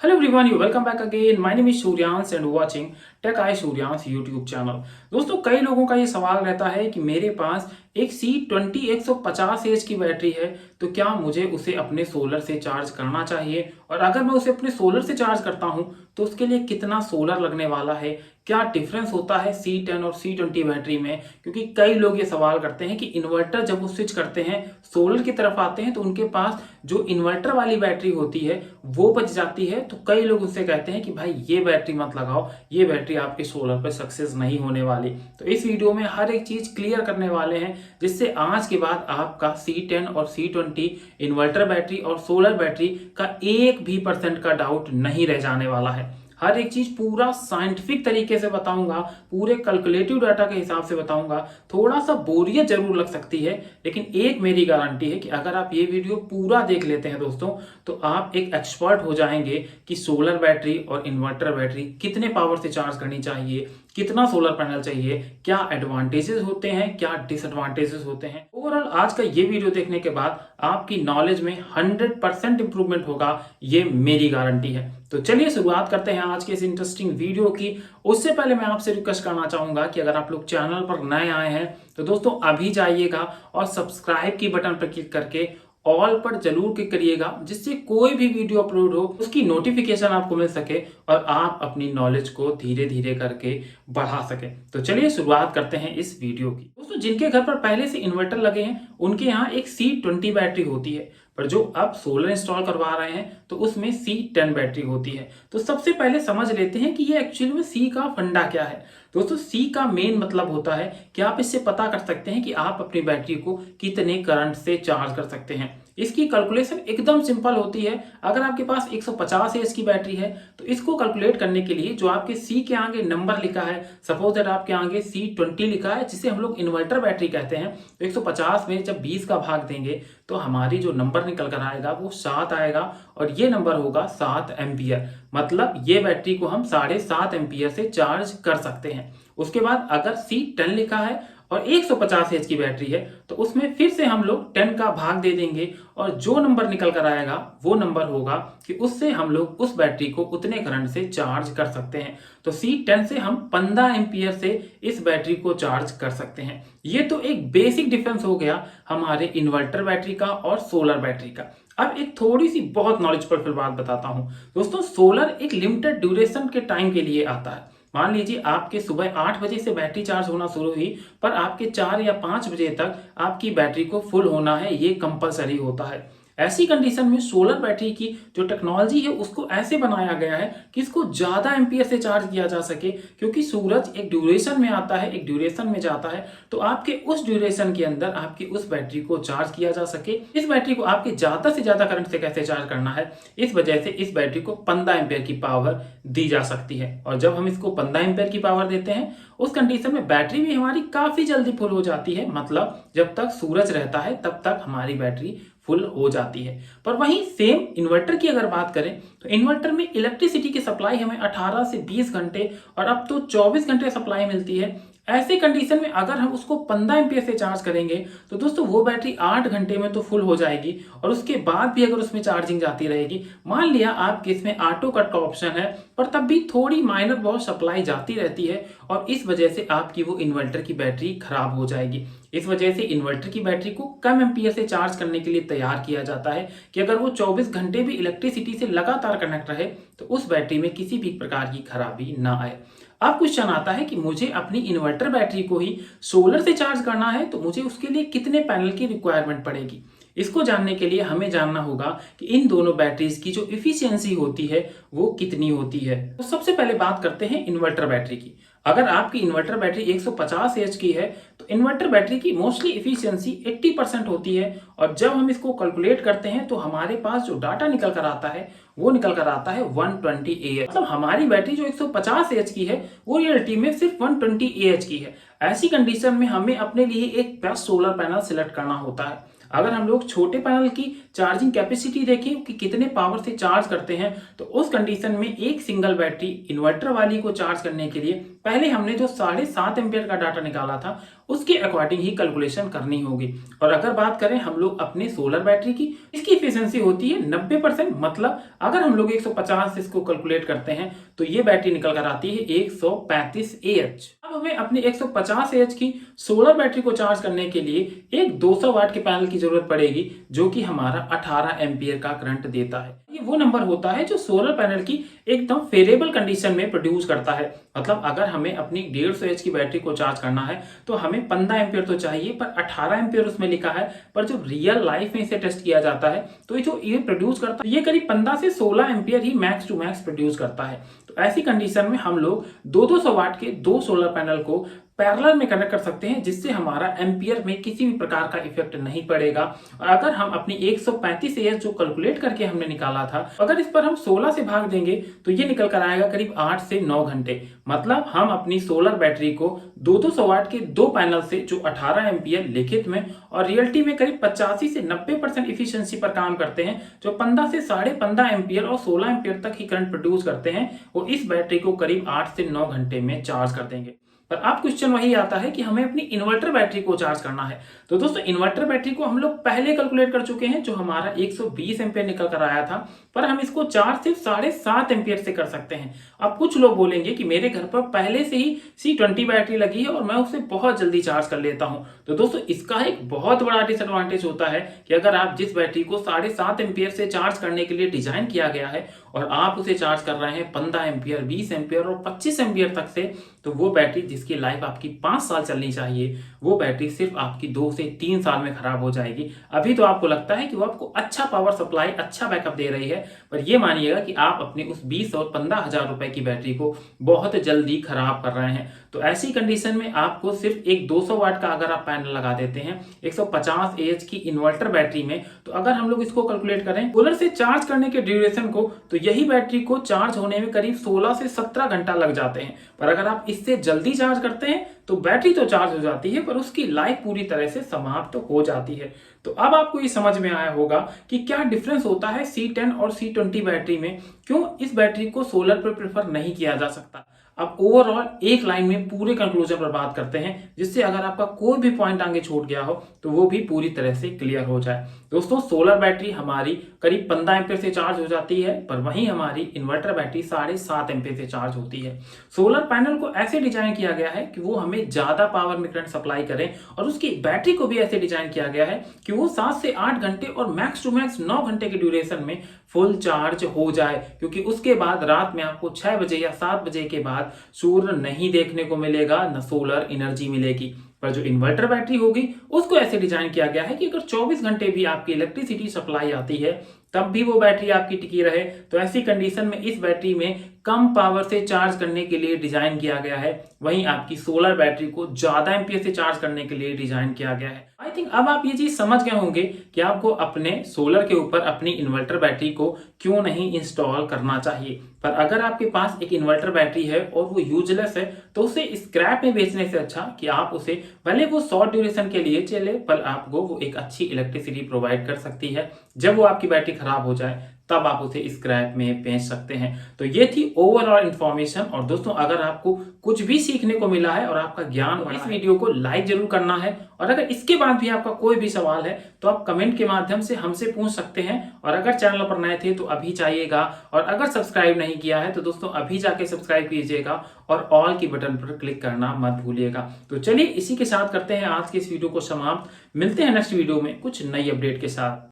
Hello everyone, you welcome back again. My name is Suryansh and watching tech eye Suryansh YouTube channel. दोस्तों कई लोगों का ये सवाल रहता है कि मेरे पास एक C20 150 एच की बैटरी है, तो क्या मुझे उसे अपने सोलर से चार्ज करना चाहिए, और अगर मैं उसे अपने सोलर से चार्ज करता हूं तो उसके लिए कितना सोलर लगने वाला है, क्या डिफरेंस होता है C10 और C20 बैटरी में। क्योंकि कई लोग ये सवाल करते हैं कि इन्वर्टर जब वो स्विच करते हैं सोलर की तरफ आते हैं तो उनके पास जो इन्वर्टर वाली बैटरी होती है वो बच जाती है। तो कई लोग उससे कहते हैं कि भाई ये बैटरी मत लगाओ, ये बैटरी आपके सोलर पर सक्सेस नहीं होने वाली। तो इस वीडियो में हर एक चीज क्लियर करने वाले हैं, जिससे आज के बाद आपका C10 और C20 इन्वर्टर बैटरी और सोलर बैटरी का 1% का डाउट नहीं रह जाने वाला है। हर एक चीज पूरा साइंटिफिक तरीके से बताऊंगा, पूरे कैलकुलेटिव डाटा के हिसाब से बताऊंगा। थोड़ा सा बोरियत जरूर लग सकती है, लेकिन एक मेरी गारंटी है कि अगर आप ये वीडियो पूरा देख लेते हैं दोस्तों, तो आप एक एक्सपर्ट हो जाएंगे कि सोलर बैटरी और इन्वर्टर बैटरी कितने पावर से चार्ज करनी चाहिए, कितना सोलर पैनल चाहिए, क्या एडवांटेजेस होते हैं, क्या डिसएडवांटेजेस होते हैं। ओवरऑल आज का ये वीडियो देखने के बाद आपकी नॉलेज में 100% इंप्रूवमेंट होगा, ये मेरी गारंटी है। तो चलिए शुरुआत करते हैं आज के इस इंटरेस्टिंग वीडियो की। उससे पहले मैं आपसे रिक्वेस्ट करना चाहूंगा कि अगर आप लोग चैनल पर नए आए हैं तो दोस्तों अभी जाइएगा और सब्सक्राइब की बटन पर क्लिक करके ऑल पर जरूर क्लिक करिएगा, जिससे कोई भी वीडियो अपलोड हो उसकी नोटिफिकेशन आपको मिल सके और आप अपनी नॉलेज को धीरे धीरे करके बढ़ा सके। तो चलिए शुरुआत करते हैं इस वीडियो की। दोस्तों जिनके घर पर पहले से इन्वर्टर लगे हैं उनके यहाँ एक C20 बैटरी होती है, पर जो अब सोलर इंस्टॉल करवा रहे हैं तो उसमें C10 बैटरी होती है। तो सबसे पहले समझ लेते हैं कि ये एक्चुअली में C का फंडा क्या है। दोस्तों C का मेन मतलब होता है कि आप इससे पता कर सकते हैं कि आप अपनी बैटरी को कितने करंट से चार्ज कर सकते हैं। इसकी कैलकुलेशन एकदम सिंपल होती है। अगर आपके पास 150 एच की बैटरी है तो इसको कैलकुलेट करने के लिए जो आपके C के आगे नंबर लिखा है, सपोज दैट आपके आगे C20 लिखा है जिसे हम लोग इन्वर्टर बैटरी कहते हैं, तो 150 में जब 20 का भाग देंगे तो हमारी जो नंबर निकल कर आएगा वो 7 आएगा, और ये नंबर होगा 7 एम्पियर। मतलब ये बैटरी को हम 7.5 एम्पियर से चार्ज कर सकते हैं। उसके बाद अगर C10 लिखा है और 150 एच की बैटरी है तो उसमें फिर से हम लोग 10 का भाग दे देंगे, और जो नंबर निकल कर आएगा वो नंबर होगा कि उससे हम लोग उस बैटरी को उतने करंट से चार्ज कर सकते हैं। तो C10 से हम 15 एम्पियर से इस बैटरी को चार्ज कर सकते हैं। ये तो एक बेसिक डिफरेंस हो गया हमारे इन्वर्टर बैटरी का और सोलर बैटरी का। अब एक थोड़ी सी बहुत नॉलेजफुल बात बताता हूं। दोस्तों सोलर एक लिमिटेड ड्यूरेशन के टाइम के लिए आता है। मान लीजिए आपके सुबह 8 बजे से बैटरी चार्ज होना शुरू हुई, पर आपके 4 या 5 बजे तक आपकी बैटरी को फुल होना है, ये कंपलसरी होता है। ऐसी कंडीशन में सोलर बैटरी की जो टेक्नोलॉजी है उसको ऐसे बनाया गया है कि इसको ज्यादा एम्पियर से चार्ज किया जा सके, क्योंकि सूरज एक ड्यूरेशन में आता है, एक ड्यूरेशन में जाता है, तो आपके उस ड्यूरेशन के अंदर आपकी उस बैटरी को चार्ज किया जा सके। इस बैटरी को आपके ज्यादा से ज्यादा करंट से कैसे चार्ज करना है, इस वजह से इस बैटरी को 15 एम्पियर की पावर दी जा सकती है। और जब हम इसको 15 एम्पियर की पावर देते हैं उस कंडीशन में बैटरी भी हमारी काफी जल्दी फुल हो जाती है। मतलब जब तक सूरज रहता है तब तक हमारी बैटरी फुल हो जाती है। पर वहीं सेम इन्वर्टर की अगर बात करें तो इन्वर्टर में इलेक्ट्रिसिटी की सप्लाई हमें 18 से 20 घंटे और अब तो 24 घंटे सप्लाई मिलती है। ऐसे कंडीशन में अगर हम उसको 15 एम्पियर से चार्ज करेंगे तो दोस्तों वो बैटरी 8 घंटे में तो फुल हो जाएगी, और उसके बाद भी अगर उसमें चार्जिंग जाती रहेगी, मान लिया आपके इसमें ऑटो कट का ऑप्शन है, पर तब भी थोड़ी माइनर बहुत सप्लाई जाती रहती है, और इस वजह से आपकी वो इन्वर्टर की बैटरी खराब हो जाएगी। इस वजह से इन्वर्टर की बैटरी को कम एम्पियर से चार्ज करने के लिए तैयार किया जाता है कि अगर वो 24 घंटे भी इलेक्ट्रिसिटी से लगातार कनेक्ट रहे तो उस बैटरी में किसी भी प्रकार की खराबी ना आए। अब क्वेश्चन आता है कि मुझे अपनी इन्वर्टर बैटरी को ही सोलर से चार्ज करना है, तो मुझे उसके लिए कितने पैनल की रिक्वायरमेंट पड़ेगी। इसको जानने के लिए हमें जानना होगा कि इन दोनों बैटरीज की जो इफिशियंसी होती है वो कितनी होती है। तो सबसे पहले बात करते हैं इन्वर्टर बैटरी की। अगर आपकी इन्वर्टर बैटरी 150 एच की है तो इन्वर्टर बैटरी की मोस्टली इफिशियंसी 80% होती है, और जब हम इसको कैलकुलेट करते हैं तो हमारे पास जो डाटा निकल कर आता है वो निकल कर आता है 120 AH। मतलब हमारी बैटरी जो 150 एच की है वो रियलिटी में सिर्फ 120 AH की है। ऐसी कंडीशन में हमें अपने लिए एक बेस्ट सोलर पैनल सिलेक्ट करना होता है। अगर हम लोग छोटे पैनल की चार्जिंग कैपेसिटी देखें कि कितने पावर से चार्ज करते हैं, तो उस कंडीशन में एक सिंगल बैटरी इन्वर्टर वाली को चार्ज करने के लिए पहले हमने जो 7.5 एम्पियर का डाटा निकाला था उसके अकॉर्डिंग ही कैलकुलेशन करनी होगी। और अगर बात करें हम लोग अपने सोलर बैटरी की, इसकी इफिशियंसी होती है 90%। मतलब अगर हम लोग 150 इसको कैलकुलेट करते हैं तो ये बैटरी निकल कर आती है 135 AH। अब हमें अपनी 150 AH की सोलर बैटरी को चार्ज करने के लिए एक 200 वाट के पैनल की जरूरत पड़ेगी, जो कि हमारा 18 एम्पियर का करंट देता है। ये वो नंबर होता है जो सोलर पैनल की एकदम फेवरेबल कंडीशन में प्रोड्यूस करता है। मतलब अगर हमें अपनी 150 एच की बैटरी को चार्ज करना है तो हमें 15 एम्पियर तो चाहिए, पर 18 एम्पियर उसमें लिखा है। पर जो रियल लाइफ में इसे टेस्ट किया जाता है तो ये जो ये प्रोड्यूस करता है ये करीब 15 से 16 एम्पियर ही मैक्स टू मैक्स प्रोड्यूस करता है। तो ऐसी कंडीशन में हम लोग 200 वाट के 2 सोलर पैनल को पैरेलल में कनेक्ट कर सकते हैं, जिससे हमारा एम्पियर में किसी भी प्रकार का इफेक्ट नहीं पड़ेगा। और अगर हम अपनी 135 AH जो कैलकुलेट करके हमने निकाला था, अगर इस पर हम 16 से भाग देंगे तो ये निकल कर आएगा करीब 8 से 9 घंटे। मतलब हम अपनी सोलर बैटरी को 200 वाट के 2 पैनल से जो 18 एम्पियर लिखित में और रियलिटी में करीब 85 से 90% इफिशियंसी पर काम करते हैं, जो 15 से 15.5 एम्पियर और 16 एम्पियर तक ही करंट प्रोड्यूस करते हैं, वो इस बैटरी को करीब 8 से 9 घंटे में चार्ज कर देंगे। पर अब क्वेश्चन वही आता है कि हमें अपनी इन्वर्टर बैटरी को चार्ज करना है। तो दोस्तों इन्वर्टर बैटरी को हम लोग पहले कैलकुलेट कर चुके हैं, जो हमारा 120 एम्पियर निकल कर आया था, पर हम इसको चार्ज सिर्फ 7.5 एम्पियर से कर सकते हैं। अब कुछ लोग बोलेंगे कि मेरे घर पर पहले से ही C20 बैटरी लगी है और मैं उसे बहुत जल्दी चार्ज कर लेता हूं। तो दोस्तों इसका एक बहुत बड़ा डिसएडवांटेज होता है कि अगर आप जिस बैटरी को 7.5 एम्पियर से चार्ज करने के लिए डिजाइन किया गया है और आप उसे चार्ज कर रहे हैं 15 एम्पियर, 20 एम्पियर और 25 एम्पियर तक से, तो वो बैटरी जिसकी लाइफ आपकी 5 साल चलनी चाहिए, वो बैटरी सिर्फ आपकी 2 से 3 साल में खराब हो जाएगी। अभी तो आपको लगता है कि वो आपको अच्छा पावर सप्लाई, अच्छा बैकअप दे रही है, पर ये मानिएगा कि आप अपने उस 20 और 15 हजार रुपए की बैटरी को बहुत जल्दी खराब कर रहे हैं। तो ऐसी कंडीशन में आपको सिर्फ एक 200 वाट का अगर आप पैनल लगा देते हैं 150 AH की इन्वर्टर बैटरी में, तो अगर हम लोग इसको कैलकुलेट करें सोलर से चार्ज करने के ड्यूरेशन को, तो यही बैटरी को चार्ज होने में करीब 16 से 17 घंटा लग जाते हैं। पर अगर आप इससे जल्दी चार्ज करते हैं तो बैटरी तो चार्ज हो जाती है, पर उसकी लाइफ पूरी तरह से समाप्त हो जाती है। तो अब आपको ये समझ में आया होगा कि क्या डिफरेंस होता है C10 और C20 बैटरी में, क्यों इस बैटरी को सोलर पर प्रेफर नहीं किया जा सकता। अब ओवरऑल एक लाइन में पूरे कंक्लूजन पर बात करते हैं, जिससे अगर आपका कोई भी पॉइंट आगे छूट गया हो तो वो भी पूरी तरह से क्लियर हो जाए। दोस्तों सोलर बैटरी हमारी करीब 15 एम्पियर से चार्ज हो जाती है, पर वहीं हमारी इन्वर्टर बैटरी 7.5 एम्पियर से चार्ज होती है। सोलर पैनल को ऐसे डिजाइन किया गया है कि वो हमें ज्यादा पावर में करंट सप्लाई करें, और उसकी बैटरी को भी ऐसे डिजाइन किया गया है कि वो 7 से 8 घंटे और मैक्स टू मैक्स 9 घंटे के ड्यूरेशन में फुल चार्ज हो जाए, क्योंकि उसके बाद रात में आपको 6 बजे या 7 बजे के बाद सूर्य नहीं देखने को मिलेगा, न सोलर एनर्जी मिलेगी। पर जो इन्वर्टर बैटरी होगी उसको ऐसे डिजाइन किया गया है कि अगर 24 घंटे भी आपकी इलेक्ट्रिसिटी सप्लाई आती है तब भी वो बैटरी आपकी टिकी रहे। तो ऐसी कंडीशन में इस बैटरी में कम पावर से चार्ज करने के लिए डिजाइन किया गया है, वहीं आपकी सोलर बैटरी को ज्यादा एम्पियर से चार्ज करने के लिए डिजाइन किया गया है। आई थिंक अब आप ये चीज समझ गए होंगे कि आपको अपने सोलर के ऊपर अपनी इन्वर्टर बैटरी को क्यों नहीं इंस्टॉल करना चाहिए। पर अगर आपके पास एक इन्वर्टर बैटरी है और वो यूजलेस है तो उसे स्क्रैप में बेचने से अच्छा कि आप उसे भले वो शॉर्ट ड्यूरेशन के लिए चले, पर आपको वो एक अच्छी इलेक्ट्रिसिटी प्रोवाइड कर सकती है। जब वो आपकी बैटरी खराब हो जाए तब आप उसे स्क्रैप में बेच सकते हैं। तो ये थी ओवरऑल इन्फॉर्मेशन। और दोस्तों अगर आपको कुछ भी सीखने को मिला है और आपका ज्ञान बढ़ा, इस वीडियो को लाइक जरूर करना है। और अगर इसके बाद भी आपका कोई भी सवाल है तो आप कमेंट के माध्यम से हमसे पूछ सकते हैं। और अगर चैनल पर नए थे तो अभी जाइएगा, और अगर सब्सक्राइब नहीं किया है तो दोस्तों अभी जाके सब्सक्राइब कीजिएगा और ऑल की बटन पर क्लिक करना मत भूलिएगा। तो चलिए इसी के साथ करते हैं आज के इस वीडियो को समाप्त। मिलते हैं नेक्स्ट वीडियो में कुछ नई अपडेट के साथ।